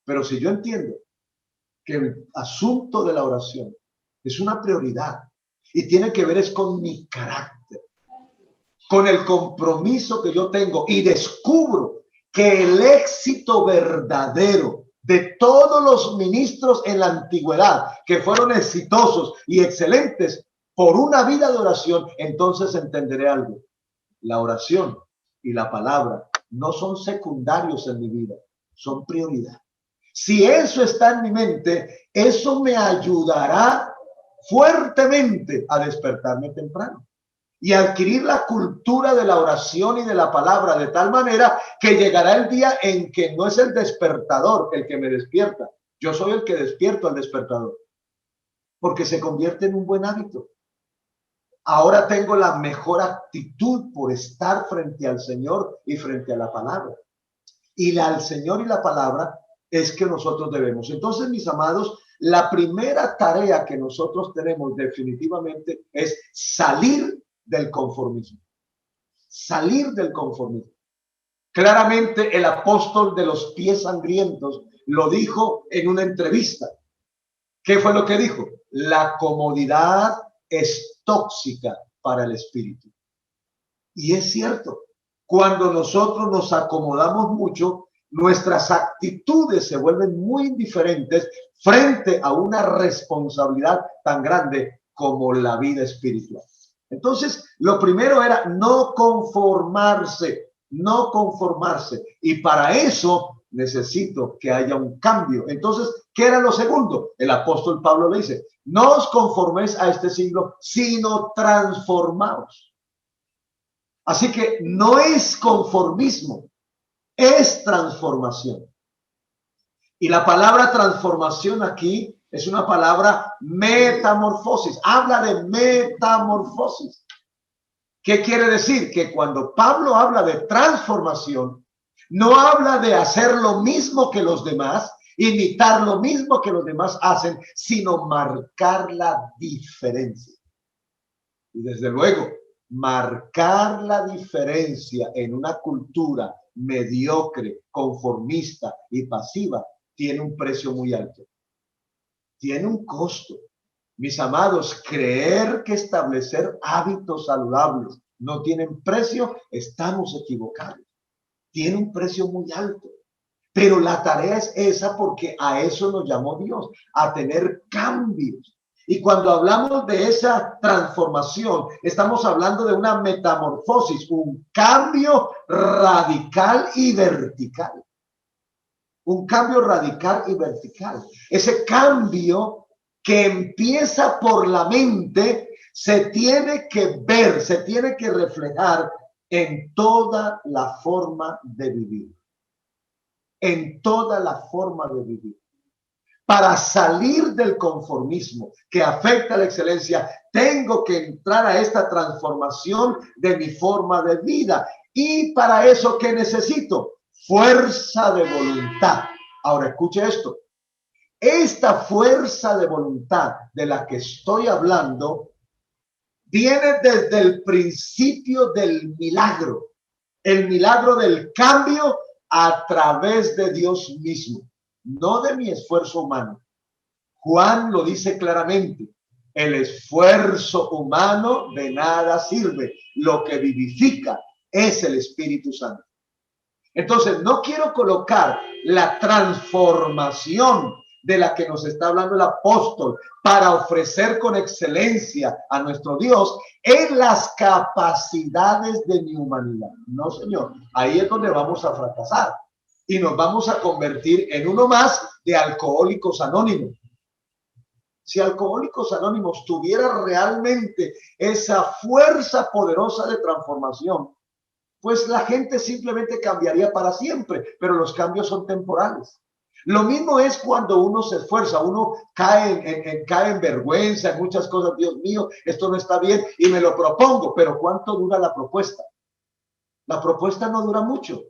Pero si yo entiendo que el asunto de la oración es una prioridad y tiene que ver es con mi carácter, con el compromiso que yo tengo, y descubro que el éxito verdadero de todos los ministros en la antigüedad que fueron exitosos y excelentes por una vida de oración, entonces entenderé algo: la oración y la palabra no son secundarios en mi vida, son prioridad. Si eso está en mi mente, eso me ayudará fuertemente a despertarme temprano y adquirir la cultura de la oración y de la palabra, de tal manera que llegará el día en que no es el despertador el que me despierta, yo soy el que despierto al despertador, porque se convierte en un buen hábito. Ahora tengo la mejor actitud por estar frente al Señor y frente a la palabra. Y al Señor y la palabra es que nosotros debemos. Entonces, mis amados, la primera tarea que nosotros tenemos definitivamente es salir del conformismo. Salir del conformismo. Claramente el apóstol de los pies sangrientos lo dijo en una entrevista. ¿Qué fue lo que dijo? La comodidad es tóxica para el espíritu. Y es cierto, cuando nosotros nos acomodamos mucho, nuestras actitudes se vuelven muy indiferentes frente a una responsabilidad tan grande como la vida espiritual. Entonces, lo primero era no conformarse, no conformarse. Y para eso necesito que haya un cambio. Entonces, ¿qué era lo segundo? El apóstol Pablo le dice, no os conforméis a este siglo, sino transformaos. Así que no es conformismo, es transformación. Y la palabra transformación aquí es una palabra metamorfosis. Habla de metamorfosis. ¿Qué quiere decir? Que cuando Pablo habla de transformación, no habla de hacer lo mismo que los demás, imitar lo mismo que los demás hacen, sino marcar la diferencia. Y desde luego, marcar la diferencia en una cultura mediocre, conformista y pasiva tiene un precio muy alto. Tiene un costo. Mis amados, creer que establecer hábitos saludables no tienen precio, estamos equivocados. Tiene un precio muy alto. Pero la tarea es esa porque a eso nos llamó Dios, a tener cambios. Y cuando hablamos de esa transformación, estamos hablando de una metamorfosis, un cambio radical y vertical. Un cambio radical y vertical. Ese cambio que empieza por la mente se tiene que ver, se tiene que reflejar en toda la forma de vivir. En toda la forma de vivir. Para salir del conformismo que afecta a la excelencia, tengo que entrar a esta transformación de mi forma de vida. Y para eso, ¿qué necesito? Fuerza de voluntad. Ahora, escuche esto. Esta fuerza de voluntad de la que estoy hablando viene desde el principio del milagro. El milagro del cambio a través de Dios mismo, no de mi esfuerzo humano. Juan lo dice claramente, el esfuerzo humano de nada sirve, lo que vivifica es el Espíritu Santo. Entonces, no quiero colocar la transformación de la que nos está hablando el apóstol para ofrecer con excelencia a nuestro Dios en las capacidades de mi humanidad. No, señor, ahí es donde vamos a fracasar y nos vamos a convertir en uno más de Alcohólicos Anónimos. Si Alcohólicos Anónimos tuviera realmente esa fuerza poderosa de transformación, pues la gente simplemente cambiaría para siempre, pero los cambios son temporales. Lo mismo es cuando uno se esfuerza, uno cae en vergüenza, en muchas cosas. Dios mío, esto no está bien y me lo propongo, pero ¿cuánto dura la propuesta? La propuesta no dura mucho.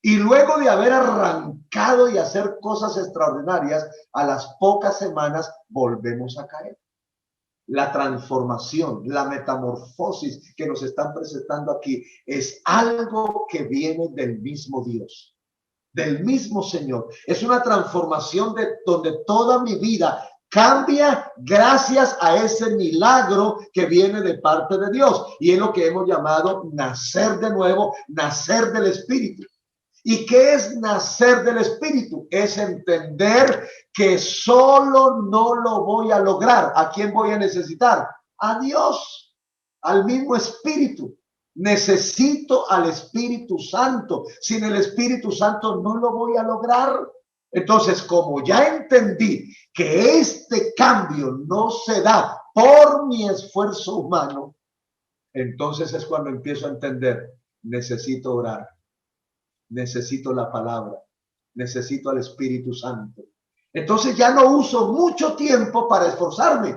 Y luego de haber arrancado y hacer cosas extraordinarias, a las pocas semanas volvemos a caer. La transformación, la metamorfosis que nos están presentando aquí es algo que viene del mismo Dios, del mismo Señor. Es una transformación de donde toda mi vida cambia gracias a ese milagro que viene de parte de Dios. Y es lo que hemos llamado nacer de nuevo, nacer del Espíritu. ¿Y qué es nacer del Espíritu? Es entender que solo no lo voy a lograr. ¿A quién voy a necesitar? A Dios, al mismo Espíritu. Necesito al Espíritu Santo. Sin el Espíritu Santo no lo voy a lograr. Entonces, como ya entendí que este cambio no se da por mi esfuerzo humano, entonces es cuando empiezo a entender, necesito orar. Necesito la palabra, necesito al Espíritu Santo. Entonces ya no uso mucho tiempo para esforzarme.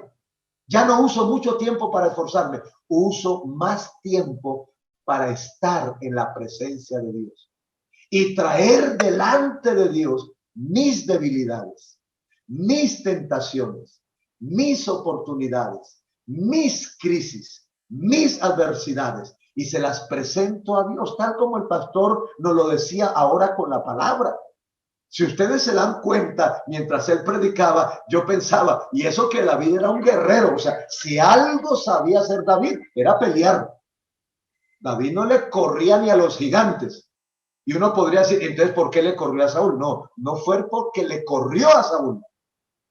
Ya no uso mucho tiempo para esforzarme. Uso más tiempo para estar en la presencia de Dios y traer delante de Dios mis debilidades, mis tentaciones, mis oportunidades, mis crisis, mis adversidades, y se las presento a Dios, tal como el pastor nos lo decía ahora con la palabra. Si ustedes se dan cuenta, mientras él predicaba, yo pensaba, y eso que David era un guerrero, o sea, si algo sabía hacer David, era pelear. David no le corría ni a los gigantes. Y uno podría decir, entonces, ¿por qué le corrió a Saúl? No, no fue porque le corrió a Saúl.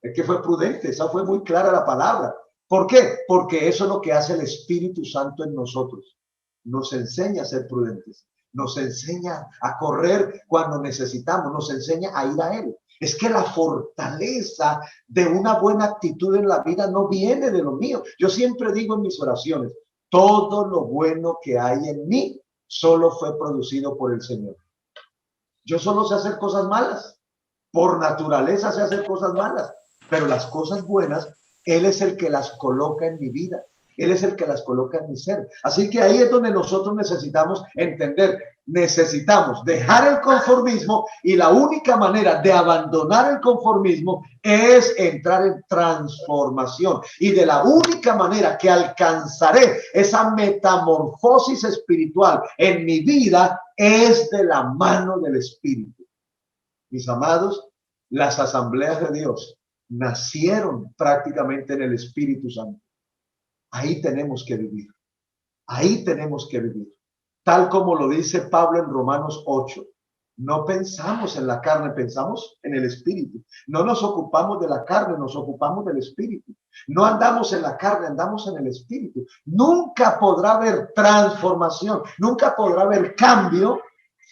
Es que fue prudente, esa fue muy clara la palabra. ¿Por qué? Porque eso es lo que hace el Espíritu Santo en nosotros. Nos enseña a ser prudentes, nos enseña a correr cuando necesitamos, nos enseña a ir a Él. Es que la fortaleza de una buena actitud en la vida no viene de lo mío. Yo siempre digo en mis oraciones, todo lo bueno que hay en mí solo fue producido por el Señor. Yo solo sé hacer cosas malas. Por naturaleza sé hacer cosas malas, pero las cosas buenas, Él es el que las coloca en mi vida. Él es el que las coloca en mi ser. Así que ahí es donde nosotros necesitamos entender, necesitamos dejar el conformismo, y la única manera de abandonar el conformismo es entrar en transformación. Y de la única manera que alcanzaré esa metamorfosis espiritual en mi vida es de la mano del Espíritu. Mis amados, las asambleas de Dios nacieron prácticamente en el Espíritu Santo. Ahí tenemos que vivir. Ahí tenemos que vivir. Tal como lo dice Pablo en Romanos 8. No pensamos en la carne, pensamos en el Espíritu. No nos ocupamos de la carne, nos ocupamos del Espíritu. No andamos en la carne, andamos en el Espíritu. Nunca podrá haber transformación, nunca podrá haber cambio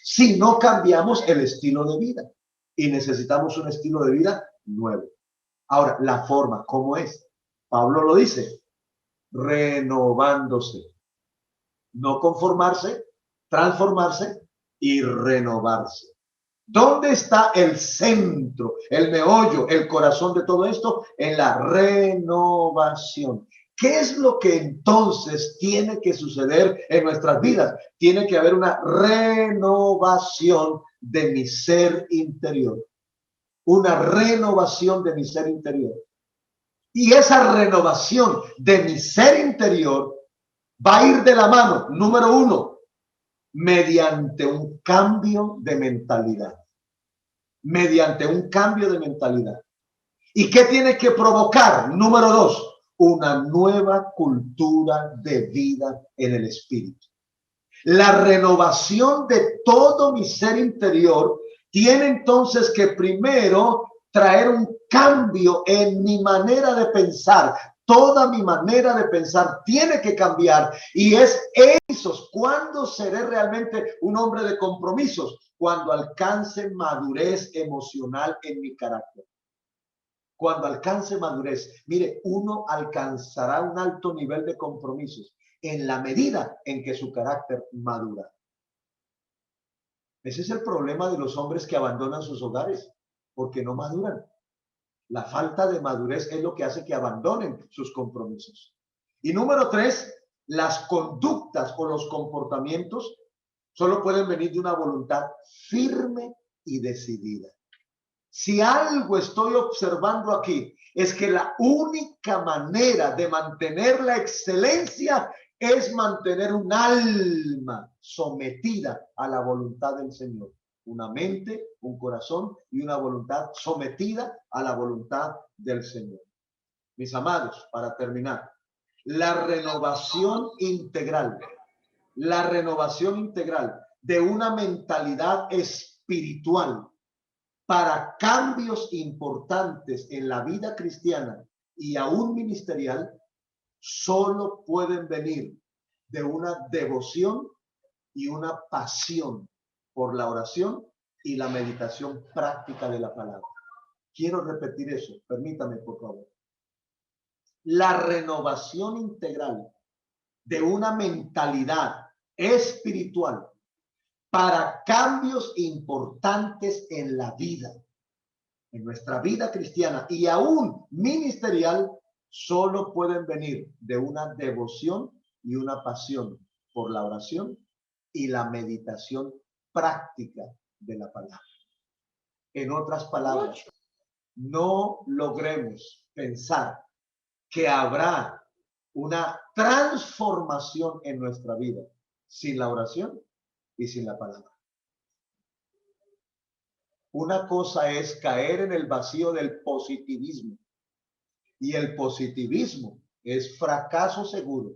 si no cambiamos el estilo de vida. Y necesitamos un estilo de vida nuevo. Ahora, la forma, ¿cómo es? Pablo lo dice, renovándose. No conformarse, transformarse y renovarse. ¿Dónde está el centro, el meollo, el corazón de todo esto? En la renovación. ¿Qué es lo que entonces tiene que suceder en nuestras vidas? Tiene que haber una renovación de mi ser interior. Una renovación de mi ser interior. Y esa renovación de mi ser interior va a ir de la mano, número uno, mediante un cambio de mentalidad. Mediante un cambio de mentalidad. ¿Y qué tiene que provocar? Número dos, una nueva cultura de vida en el espíritu. La renovación de todo mi ser interior tiene entonces que primero traer un cambio en mi manera de pensar. Toda mi manera de pensar tiene que cambiar, y es esos. ¿Cuándo seré realmente un hombre de compromisos? Cuando alcance madurez emocional en mi carácter. Cuando alcance madurez, mire, uno alcanzará un alto nivel de compromisos en la medida en que su carácter madura. Ese es el problema de los hombres que abandonan sus hogares, porque no maduran. La falta de madurez es lo que hace que abandonen sus compromisos. Y número tres, las conductas o los comportamientos solo pueden venir de una voluntad firme y decidida. Si algo estoy observando aquí es que la única manera de mantener la excelencia es mantener un alma sometida a la voluntad del Señor. Una mente, un corazón y una voluntad sometida a la voluntad del Señor. Mis amados, para terminar, la renovación integral de una mentalidad espiritual para cambios importantes en la vida cristiana y aún ministerial, solo pueden venir de una devoción y una pasión por la oración y la meditación práctica de la palabra. Quiero repetir eso, permítame por favor. La renovación integral de una mentalidad espiritual para cambios importantes en la vida, en nuestra vida cristiana y aún ministerial, solo pueden venir de una devoción y una pasión por la oración y la meditación práctica de la palabra. En otras palabras, no logremos pensar que habrá una transformación en nuestra vida sin la oración y sin la palabra. Una cosa es caer en el vacío del positivismo, y el positivismo es fracaso seguro.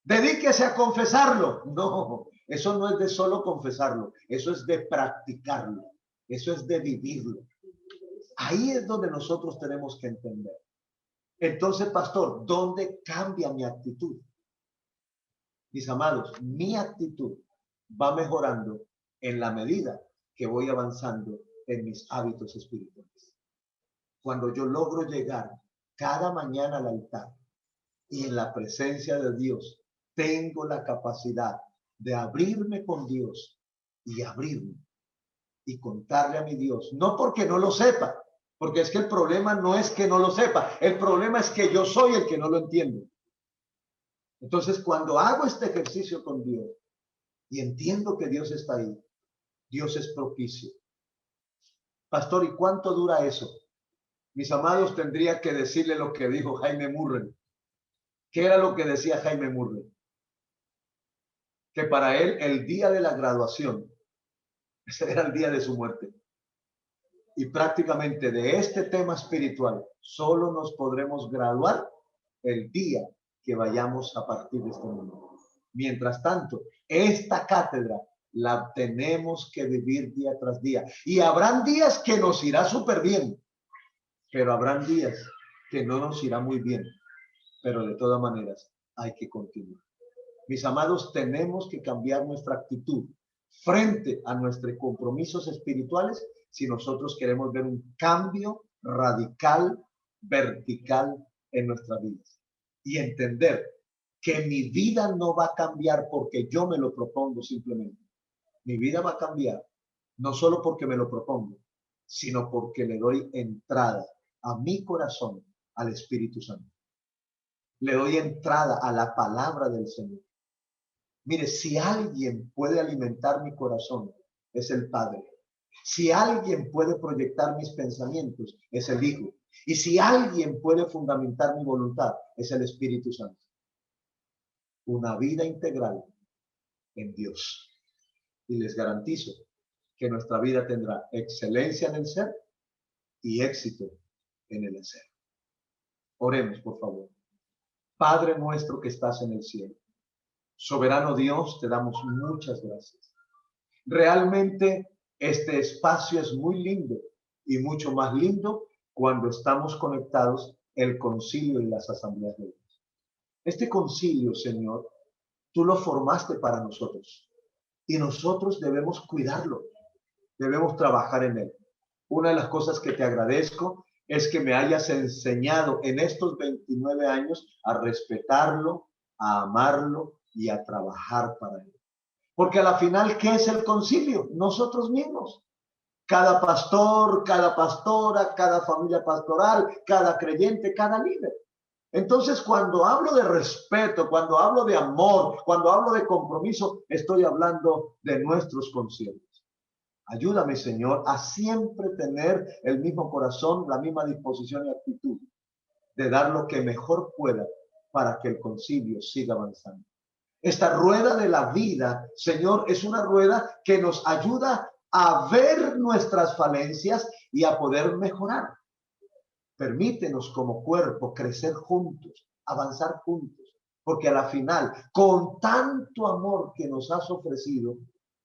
Dedíquese a confesarlo. No, eso no es de solo confesarlo, eso es de practicarlo, eso es de vivirlo. Ahí es donde nosotros tenemos que entender. Entonces, pastor, ¿dónde cambia mi actitud? Mis amados, mi actitud va mejorando en la medida que voy avanzando en mis hábitos espirituales. Cuando yo logro llegar cada mañana al altar y en la presencia de Dios, tengo la capacidad de abrirme con Dios y abrirme y contarle a mi Dios, no porque no lo sepa, porque es que el problema no es que no lo sepa, el problema es que yo soy el que no lo entiende. Entonces, cuando hago este ejercicio con Dios y entiendo que Dios está ahí, Dios es propicio. Pastor, ¿y cuánto dura eso? Mis amados, tendría que decirle lo que dijo Jaime Murray. ¿Qué era lo que decía Jaime Murray? Que para él el día de la graduación, ese era el día de su muerte. Y prácticamente de este tema espiritual solo nos podremos graduar el día que vayamos a partir de este mundo. Mientras tanto, esta cátedra la tenemos que vivir día tras día. Y habrán días que nos irá súper bien, pero habrán días que no nos irá muy bien. Pero de todas maneras hay que continuar. Mis amados, tenemos que cambiar nuestra actitud frente a nuestros compromisos espirituales si nosotros queremos ver un cambio radical, vertical en nuestras vidas. Y entender que mi vida no va a cambiar porque yo me lo propongo simplemente. Mi vida va a cambiar no solo porque me lo propongo, sino porque le doy entrada a mi corazón al Espíritu Santo. Le doy entrada a la palabra del Señor. Mire, si alguien puede alimentar mi corazón, es el Padre. Si alguien puede proyectar mis pensamientos, es el Hijo. Y si alguien puede fundamentar mi voluntad, es el Espíritu Santo. Una vida integral en Dios. Y les garantizo que nuestra vida tendrá excelencia en el ser y éxito en el hacer. Oremos, por favor. Padre nuestro que estás en el cielo. Soberano Dios, te damos muchas gracias. Realmente este espacio es muy lindo y mucho más lindo cuando estamos conectados el concilio y las asambleas de Dios. Este concilio, Señor, tú lo formaste para nosotros y nosotros debemos cuidarlo, debemos trabajar en él. Una de las cosas que te agradezco es que me hayas enseñado en estos 29 años a respetarlo, a amarlo y a trabajar para él. Porque a la final, ¿qué es el concilio? Nosotros mismos. Cada pastor, cada pastora, cada familia pastoral, cada creyente, cada líder. Entonces, cuando hablo de respeto, cuando hablo de amor, cuando hablo de compromiso, estoy hablando de nuestros concilios. Ayúdame, Señor, a siempre tener el mismo corazón, la misma disposición y actitud de dar lo que mejor pueda para que el concilio siga avanzando. Esta rueda de la vida, Señor, es una rueda que nos ayuda a ver nuestras falencias y a poder mejorar. Permítenos como cuerpo crecer juntos, avanzar juntos, porque a la final, con tanto amor que nos has ofrecido,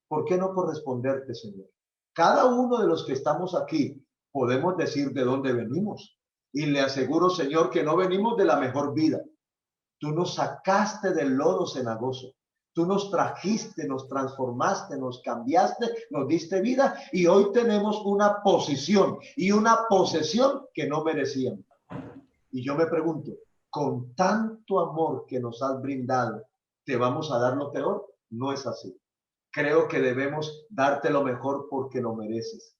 ¿por qué no corresponderte, Señor? Cada uno de los que estamos aquí podemos decir de dónde venimos. Y le aseguro, Señor, que no venimos de la mejor vida. Tú nos sacaste del lodo cenagoso. Tú nos trajiste, nos transformaste, nos cambiaste, nos diste vida y hoy tenemos una posición y una posesión que no merecíamos. Y yo me pregunto, con tanto amor que nos has brindado, ¿te vamos a dar lo peor? No es así. Creo que debemos darte lo mejor porque lo mereces.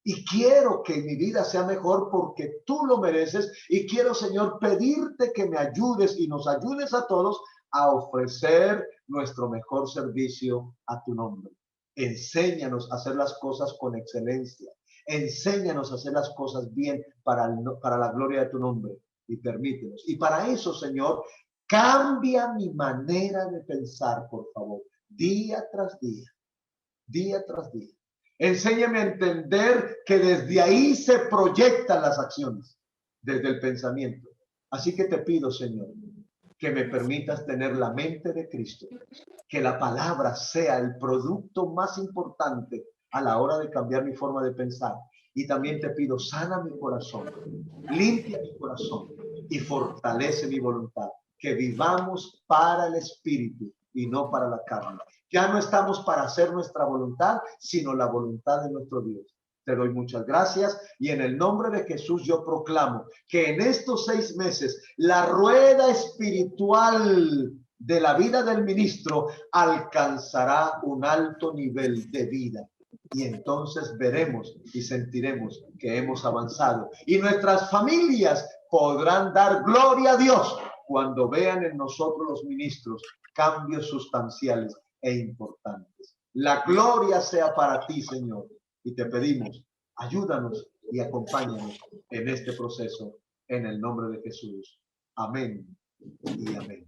Y quiero que mi vida sea mejor porque tú lo mereces. Y quiero, Señor, pedirte que me ayudes y nos ayudes a todos a ofrecer nuestro mejor servicio a tu nombre. Enséñanos a hacer las cosas con excelencia. Enséñanos a hacer las cosas bien para la gloria de tu nombre. Y permítenos. Y para eso, Señor, cambia mi manera de pensar, por favor, día tras día, día tras día. Enséñame a entender que desde ahí se proyectan las acciones, desde el pensamiento. Así que te pido, Señor, que me permitas tener la mente de Cristo, que la palabra sea el producto más importante a la hora de cambiar mi forma de pensar. Y también te pido, sana mi corazón, limpia mi corazón y fortalece mi voluntad. Que vivamos para el Espíritu y no para la carne. Ya no estamos para hacer nuestra voluntad, sino la voluntad de nuestro Dios. Te doy muchas gracias y en el nombre de Jesús yo proclamo que en estos 6 meses la rueda espiritual de la vida del ministro alcanzará un alto nivel de vida. Y entonces veremos y sentiremos que hemos avanzado. Y nuestras familias podrán dar gloria a Dios cuando vean en nosotros los ministros cambios sustanciales e importantes. La gloria sea para ti, Señor. Y te pedimos, ayúdanos y acompáñanos en este proceso, en el nombre de Jesús. Amén y amén.